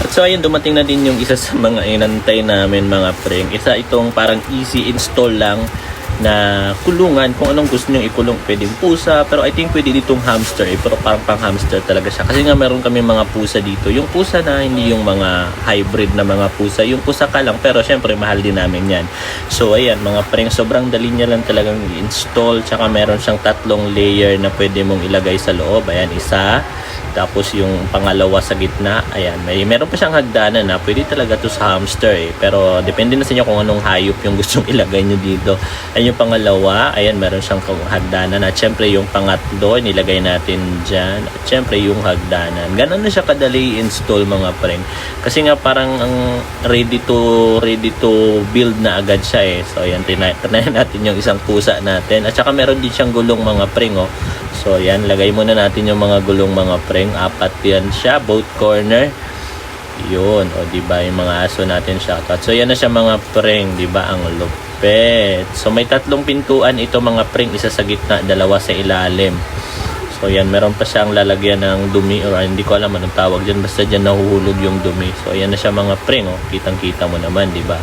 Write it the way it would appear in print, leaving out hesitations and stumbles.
So ayun, dumating na din yung isa sa mga inantay namin mga preng. Isa itong parang easy install lang na kulungan. Kung anong gusto nyo ikulong, pwedeng pusa, pero I think pwede ditong hamster pero parang pang hamster talaga siya kasi nga meron kami mga pusa dito, yung pusa na hindi yung mga hybrid na mga pusa, yung pusa ka lang, pero syempre mahal din namin yan. So ayan mga preng, sobrang dali niya lang talagang i-install, tsaka meron siyang 3 layer na pwede mong ilagay sa loob. Ayan, isa, tapos yung pangalawa sa gitna, ayan, meron pa siyang hagdanan na pwede talaga to sa hamster pero depende na sa inyo kung anong hayop yung gustong ilagay nyo dito. Ayan yung pangalawa, ayan, meron siyang hagdanan at syempre yung pangatlo nilagay natin dyan at syempre yung hagdanan. Ganun na siya kadali install mga preng kasi nga parang ang ready to build na agad siya so ayan, tinayin natin yung isang pusa natin at saka meron din siyang gulong mga preng so ayan, lagay muna natin yung mga gulong mga preng, 4 yan siya, both corner. Yun, diba yung mga aso natin shoutout. So yan na siya mga preng, diba, ang lupet. So may 3 pintuan ito mga preng, isa sa gitna, 2 sa ilalim. So yan, meron pa siyang lalagyan ng dumi or hindi ko alam anong tawag dyan, basta dyan nahuhulog yung dumi. So yan na siya mga preng, kitang kita mo naman, diba?